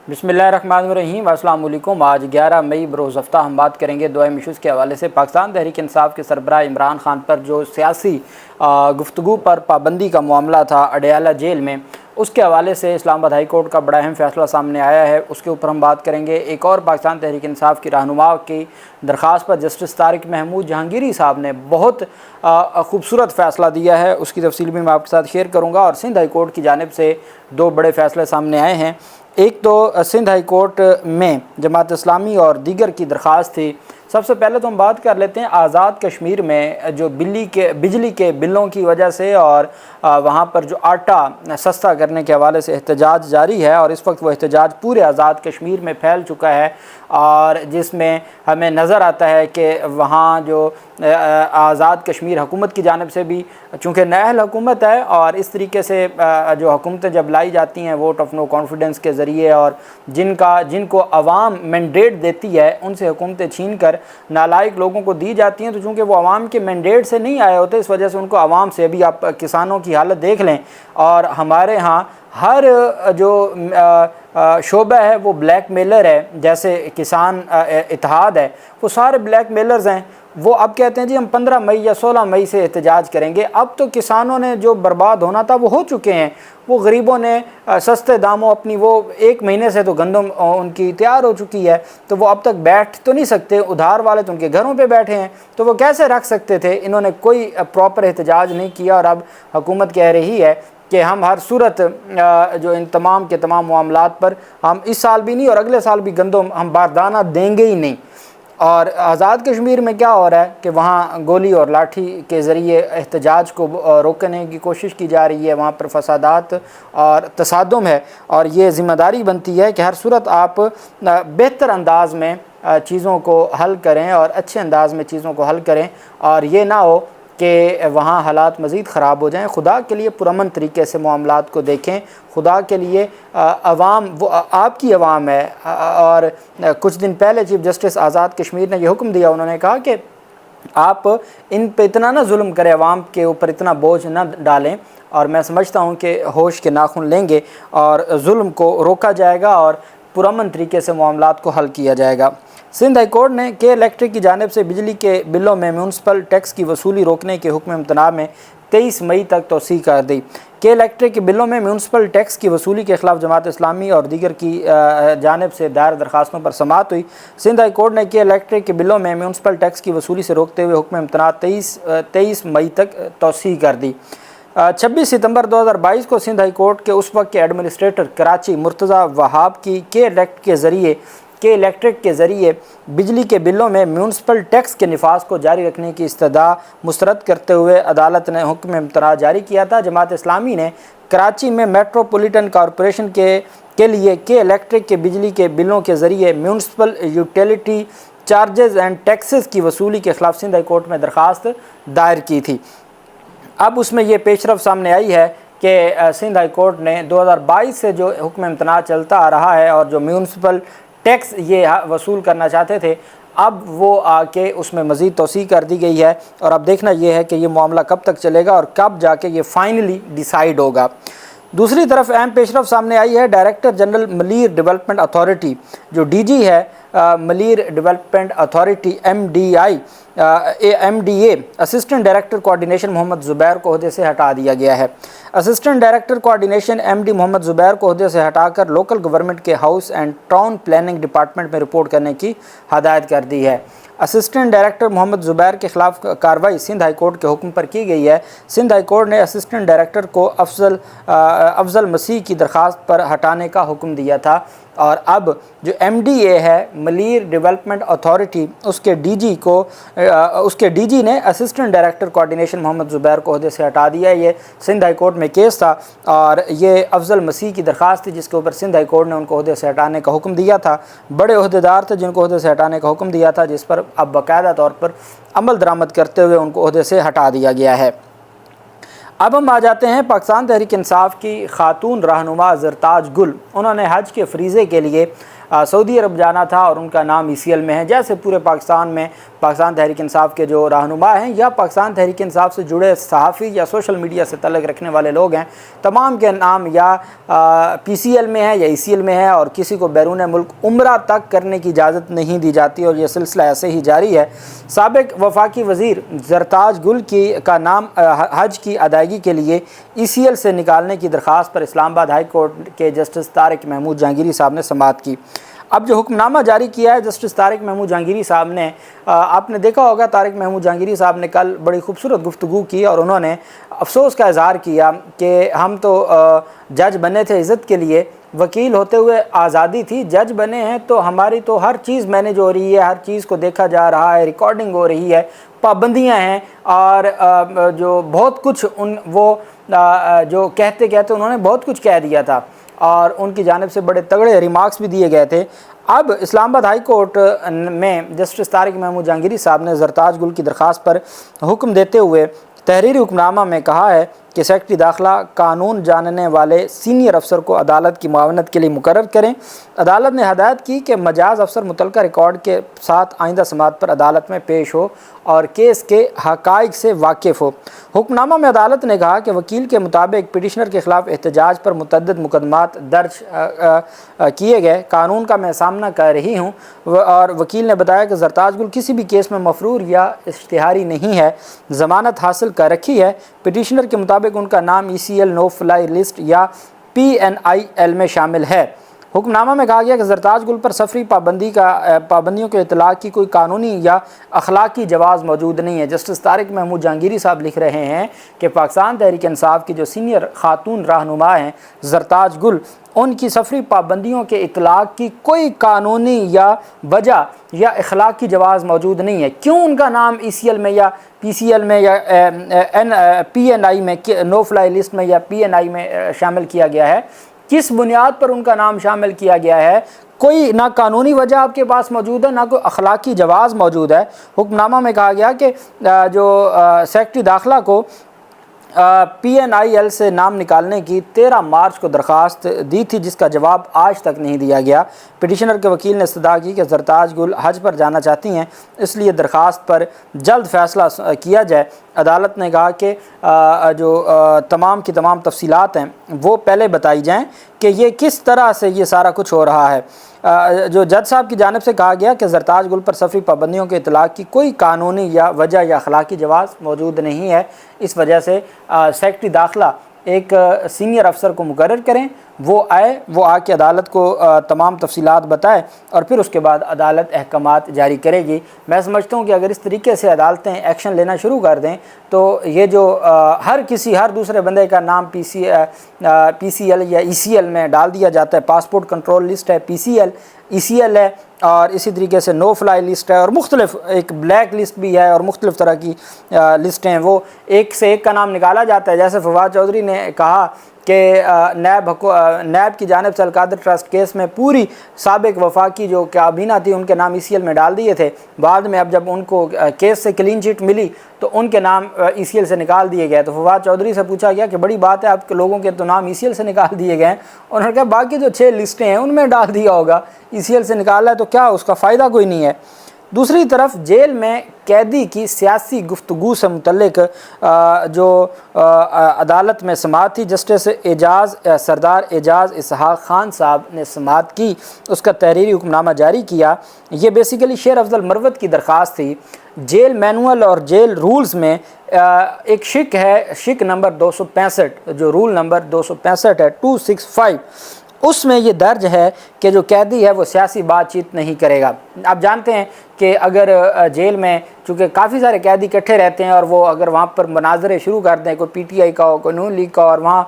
بسم اللہ الرحمن الرحیم، السلام علیکم۔ آج 11 مئی بروز ہفتہ ہم بات کریں گے دو اہم ایشوز کے حوالے سے۔ پاکستان تحریک انصاف کے سربراہ عمران خان پر جو سیاسی گفتگو پر پابندی کا معاملہ تھا اڈیالہ جیل میں، اس کے حوالے سے اسلام آباد ہائی کورٹ کا بڑا اہم فیصلہ سامنے آیا ہے، اس کے اوپر ہم بات کریں گے۔ ایک اور پاکستان تحریک انصاف کی رہنما کی درخواست پر جسٹس طارق محمود جہانگیری صاحب نے بہت خوبصورت فیصلہ دیا ہے، اس کی تفصیل بھی میں آپ کے ساتھ شیئر کروں گا۔ اور سندھ ہائی کورٹ کی جانب سے دو بڑے فیصلے سامنے آئے ہیں۔ ایک تو سندھ ہائی کورٹ میں جماعت اسلامی اور دیگر کی درخواست تھی۔ سب سے پہلے تو ہم بات کر لیتے ہیں آزاد کشمیر میں جو بجلی کے بلوں کی وجہ سے اور وہاں پر جو آٹا سستا کرنے کے حوالے سے احتجاج جاری ہے، اور اس وقت وہ احتجاج پورے آزاد کشمیر میں پھیل چکا ہے، اور جس میں ہمیں نظر آتا ہے کہ وہاں جو آزاد کشمیر حکومت کی جانب سے بھی، چونکہ نااہل حکومت ہے اور اس طریقے سے جو حکومتیں جب لائی جاتی ہیں ووٹ آف نو کانفیڈنس کے ذریعے، اور جن کو عوام مینڈیٹ دیتی ہے ان سے حکومتیں چھین کر نالائق لوگوں کو دی جاتی ہیں، تو چونکہ وہ عوام کے مینڈیٹ سے نہیں آئے ہوتے، اس وجہ سے ان کو عوام سے، ابھی آپ کسانوں کی حالت دیکھ لیں، اور ہمارے ہاں ہر جو شعبہ ہے وہ بلیک میلر ہے، جیسے کسان اتحاد ہے، وہ سارے بلیک میلرز ہیں۔ وہ اب کہتے ہیں جی ہم 15 مئی یا 16 مئی سے احتجاج کریں گے۔ اب تو کسانوں نے جو برباد ہونا تھا وہ ہو چکے ہیں، وہ غریبوں نے سستے داموں اپنی، وہ ایک مہینے سے تو گندم ان کی تیار ہو چکی ہے، تو وہ اب تک بیٹھ تو نہیں سکتے، ادھار والے تو ان کے گھروں پہ بیٹھے ہیں، تو وہ کیسے رکھ سکتے تھے؟ انہوں نے کوئی پراپر احتجاج نہیں کیا، اور اب حکومت کہہ رہی ہے کہ ہم ہر صورت جو ان تمام کے تمام معاملات پر ہم اس سال بھی نہیں اور اگلے سال بھی گندم ہم باردانہ دیں گے ہی نہیں۔ اور آزاد کشمیر میں کیا ہو رہا ہے کہ وہاں گولی اور لاٹھی کے ذریعے احتجاج کو روکنے کی کوشش کی جا رہی ہے، وہاں پر فسادات اور تصادم ہے، اور یہ ذمہ داری بنتی ہے کہ ہر صورت آپ بہتر انداز میں چیزوں کو حل کریں اور اچھے انداز میں چیزوں کو حل کریں، اور یہ نہ ہو کہ وہاں حالات مزید خراب ہو جائیں۔ خدا کے لیے پرامن طریقے سے معاملات کو دیکھیں، خدا کے لیے عوام وہ آپ کی عوام ہے۔ اور کچھ دن پہلے چیف جسٹس آزاد کشمیر نے یہ حکم دیا، انہوں نے کہا کہ آپ ان پہ اتنا نہ ظلم کریں، عوام کے اوپر اتنا بوجھ نہ ڈالیں، اور میں سمجھتا ہوں کہ ہوش کے ناخن لیں گے اور ظلم کو روکا جائے گا اور پرامن طریقے سے معاملات کو حل کیا جائے گا۔ سندھ ہائی کورٹ نے کے الیکٹرک کی جانب سے بجلی کے بلوں میں میونسپل ٹیکس کی وصولی روکنے کے حکم امتناع میں 23 مئی تک توسیع کر دی۔ کے الیکٹرک کے بلوں میں میونسپل ٹیکس کی وصولی کے خلاف جماعت اسلامی اور دیگر کی جانب سے دائر درخواستوں پر سماعت ہوئی۔ سندھ ہائی کورٹ نے کے الیکٹرک کے بلوں میں میونسپل ٹیکس کی وصولی سے روکتے ہوئے حکم امتناع 23 مئی تک توسیع کر دی۔ 26 ستمبر 2022 کو سندھ ہائی کورٹ کے اس وقت کے ایڈمنسٹریٹر کراچی مرتضی وہاب کی کے الیکٹرک کے ذریعے بجلی کے بلوں میں میونسپل ٹیکس کے نفاذ کو جاری رکھنے کی استدعا مسترد کرتے ہوئے عدالت نے حکم امتناع جاری کیا تھا۔ جماعت اسلامی نے کراچی میں میٹروپولیٹن کارپوریشن کے لیے کے الیکٹرک کے بجلی کے بلوں کے ذریعے municipal utility charges and taxes کی وصولی کے خلاف سندھ ہائی کورٹ میں درخواست دائر کی تھی۔ اب اس میں یہ پیش رفت سامنے آئی ہے کہ سندھ ہائی کورٹ نے 2022 سے جو حکم امتناع چلتا آ رہا ہے اور جو میونسپل ٹیکس یہ وصول کرنا چاہتے تھے، اب وہ آ کے اس میں مزید توسیع کر دی گئی ہے، اور اب دیکھنا یہ ہے کہ یہ معاملہ کب تک چلے گا اور کب جا کے یہ فائنلی ڈیسائیڈ ہوگا۔ دوسری طرف اہم پیش رفت سامنے آئی ہے director general Malir development authority, جو ڈی جی ہے Malir development authority M D A assistant director coordination Muhammad Zubair کو عہدے سے ہٹا دیا گیا ہے۔ Assistant director coordination M D Muhammad Zubair کو عہدے سے ہٹا کر لوکل گورنمنٹ کے house and town planning department میں رپورٹ کرنے کی ہدایت کر دی ہے۔ اسسٹنٹ ڈائریکٹر محمد زبیر کے خلاف کارروائی سندھ ہائی کورٹ کے حکم پر کی گئی ہے۔ سندھ ہائی کورٹ نے اسسٹنٹ ڈائریکٹر کو افضل مسیح کی درخواست پر ہٹانے کا حکم دیا تھا، اور اب جو ایم ڈی اے ہے ملیر ڈیولپمنٹ اتھارٹی، اس کے ڈی جی نے assistant director coordination Muhammad Zubair کو عہدے سے ہٹا دیا ہے۔ یہ سندھ ہائی کورٹ میں کیس تھا، اور یہ افضل مسیح کی درخواست تھی جس کے اوپر سندھ ہائی کورٹ نے ان کو عہدے سے ہٹانے کا حکم دیا تھا۔ بڑے عہدیدار تھے جن کو عہدے سے ہٹانے کا حکم دیا تھا، جس پر اب باقاعدہ طور پر عمل درآمد کرتے ہوئے ان کو عہدے سے ہٹا دیا گیا ہے۔ اب ہم آ جاتے ہیں پاکستان تحریک انصاف کی خاتون رہنما زرتاج گل۔ انہوں نے حج کے فریضے کے لیے سعودی عرب جانا تھا اور ان کا نام ECL میں ہے، جیسے پورے پاکستان میں پاکستان تحریک انصاف کے جو رہنما ہیں یا پاکستان تحریک انصاف سے جڑے صحافی یا سوشل میڈیا سے تعلق رکھنے والے لوگ ہیں، تمام کے نام یا PCL میں ہے یا ECL میں ہے، اور کسی کو بیرون ملک عمرہ تک کرنے کی اجازت نہیں دی جاتی، اور یہ سلسلہ ایسے ہی جاری ہے۔ سابق وفاقی وزیر زرتاج گل کا نام حج کی ادائیگی کے لیے ECL سے نکالنے کی درخواست پر اسلام آباد ہائی کورٹ کے جسٹس طارق محمود جہانگیری صاحب نے سماعت کی۔ اب جو حکم نامہ جاری کیا ہے جسٹس طارق محمود جہانگیری صاحب نے، آپ نے دیکھا ہوگا طارق محمود جہانگیری صاحب نے کل بڑی خوبصورت گفتگو کی اور انہوں نے افسوس کا اظہار کیا کہ ہم تو جج بنے تھے عزت کے لیے، وکیل ہوتے ہوئے آزادی تھی، جج بنے ہیں تو ہماری تو ہر چیز مینیج ہو رہی ہے، ہر چیز کو دیکھا جا رہا ہے، ریکارڈنگ ہو رہی ہے، پابندیاں ہیں، اور جو بہت کچھ وہ جو کہتے انہوں نے بہت کچھ کہہ دیا تھا اور ان کی جانب سے بڑے تگڑے ریمارکس بھی دیے گئے تھے۔ اب اسلام آباد ہائی کورٹ میں جسٹس طارق محمود جہانگیری صاحب نے زرتاج گل کی درخواست پر حکم دیتے ہوئے تحریری حکم نامہ میں کہا ہے کہ سیکرٹری داخلہ قانون جاننے والے سینئر افسر کو عدالت کی معاونت کے لیے مقرر کریں۔ عدالت نے ہدایت کی کہ مجاز افسر متعلقہ ریکارڈ کے ساتھ آئندہ سماعت پر عدالت میں پیش ہو اور کیس کے حقائق سے واقف ہو۔ حکم نامہ میں عدالت نے کہا کہ وکیل کے مطابق پٹیشنر کے خلاف احتجاج پر متعدد مقدمات درج کیے گئے، قانون کا میں سامنا کر رہی ہوں، اور وکیل نے بتایا کہ زرتاج گل کسی بھی کیس میں مفرور یا اشتہاری نہیں ہے، ضمانت حاصل کر رکھی ہے۔ پٹیشنر کے مطابق ان کا نام ECL نو فلائی لسٹ یا PNIL میں شامل ہے۔ حکم نامہ میں کہا گیا کہ زرتاج گل پر سفری پابندیوں کے اطلاق کی کوئی قانونی یا اخلاقی جواز موجود نہیں ہے۔ جسٹس طارق محمود جہانگیری صاحب لکھ رہے ہیں کہ پاکستان تحریک انصاف کی جو سینئر خاتون رہنما ہیں زرتاج گل، ان کی سفری پابندیوں کے اطلاق کی کوئی قانونی یا وجہ یا اخلاقی جواز موجود نہیں ہے۔ کیوں ان کا نام ECL میں یا PCL میں یا PNI میں نو فلائی لسٹ میں یا PNI میں شامل کیا گیا ہے، کس بنیاد پر ان کا نام شامل کیا گیا ہے؟ کوئی نہ قانونی وجہ آپ کے پاس موجود ہے، نہ کوئی اخلاقی جواز موجود ہے۔ حکم نامہ میں کہا گیا کہ جو سیکرٹری داخلہ کو PNIL سے نام نکالنے کی 13 مارچ کو درخواست دی تھی، جس کا جواب آج تک نہیں دیا گیا۔ پٹیشنر کے وکیل نے استدعا کی کہ زرتاج گل حج پر جانا چاہتی ہیں، اس لیے درخواست پر جلد فیصلہ کیا جائے۔ عدالت نے کہا کہ جو تمام کی تمام تفصیلات ہیں وہ پہلے بتائی جائیں کہ یہ کس طرح سے یہ سارا کچھ ہو رہا ہے۔ جو جج صاحب کی جانب سے کہا گیا کہ زرتاج گل پر سفری پابندیوں کے اطلاق کی کوئی قانونی یا وجہ یا اخلاقی جواز موجود نہیں ہے، اس وجہ سے سیکرٹری داخلہ ایک سینئر افسر کو مقرر کریں، وہ آئے، وہ آ کے عدالت کو تمام تفصیلات بتائے اور پھر اس کے بعد عدالت احکامات جاری کرے گی۔ میں سمجھتا ہوں کہ اگر اس طریقے سے عدالتیں ایکشن لینا شروع کر دیں تو یہ جو ہر دوسرے بندے کا نام PCL یا ECL میں ڈال دیا جاتا ہے، پاسپورٹ کنٹرول لسٹ ہے PCL، ECL ہے، اور اسی طریقے سے نو فلائی لسٹ ہے، اور مختلف ایک بلیک لسٹ بھی ہے، اور مختلف طرح کی لسٹیں ہیں، وہ ایک سے ایک کا نام نکالا جاتا ہے۔ جیسے فواد چودھری نے کہا کہ نیب کی جانب سے القادر ٹرسٹ کیس میں پوری سابق وفاقی جو کابینہ تھی ان کے نام ECL میں ڈال دیے تھے، بعد میں اب جب ان کو کیس سے کلین چٹ ملی تو ان کے نام ECL سے نکال دیے گئے۔ تو فواد چودھری سے پوچھا گیا کہ بڑی بات ہے، آپ کے لوگوں کے تو نام ECL سے نکال دیے گئے ہیں، انہوں نے کہا باقی جو 6 لسٹیں ہیں ان میں ڈال دیا ہوگا، ECL سے نکالا ہے تو کیا اس کا فائدہ کوئی نہیں ہے۔ دوسری طرف جیل میں قیدی کی سیاسی گفتگو سے متعلق جو عدالت میں سماعت تھی، جسٹس سردار اعجاز اسحاق خان صاحب نے سماعت کی، اس کا تحریری حکم نامہ جاری کیا۔ یہ بیسیکلی شیر افضل مروت کی درخواست تھی۔ جیل مینول اور جیل رولز میں ایک شک ہے، شک نمبر 265، جو رول نمبر 265 ہے 265، اس میں یہ درج ہے کہ جو قیدی ہے وہ سیاسی بات چیت نہیں کرے گا۔ آپ جانتے ہیں کہ اگر جیل میں چونکہ کافی سارے قیدی اکٹھے رہتے ہیں اور وہ اگر وہاں پر مناظرے شروع کر دیں، کوئی PTI کا ہو، کوئی نون لیگ کا ہو، اور وہاں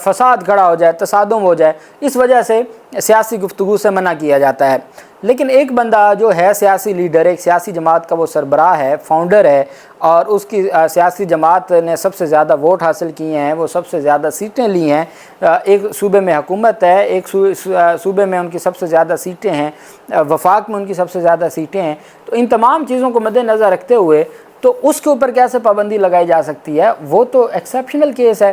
فساد کھڑا ہو جائے، تصادم ہو جائے، اس وجہ سے سیاسی گفتگو سے منع کیا جاتا ہے۔ لیکن ایک بندہ جو ہے سیاسی لیڈر، ایک سیاسی جماعت کا وہ سربراہ ہے، فاؤنڈر ہے، اور اس کی سیاسی جماعت نے سب سے زیادہ ووٹ حاصل کیے ہیں، وہ سب سے زیادہ سیٹیں لی ہیں، ایک صوبے میں حکومت ہے، ایک صوبے میں ان کی سب سے زیادہ سیٹیں ہیں، وفاق میں ان کی سب سے زیادہ سیٹیں ہیں، تو ان تمام چیزوں کو مد نظر رکھتے ہوئے تو اس کے اوپر کیسے پابندی لگائی جا سکتی ہے؟ وہ تو ایکسیپشنل کیس ہے،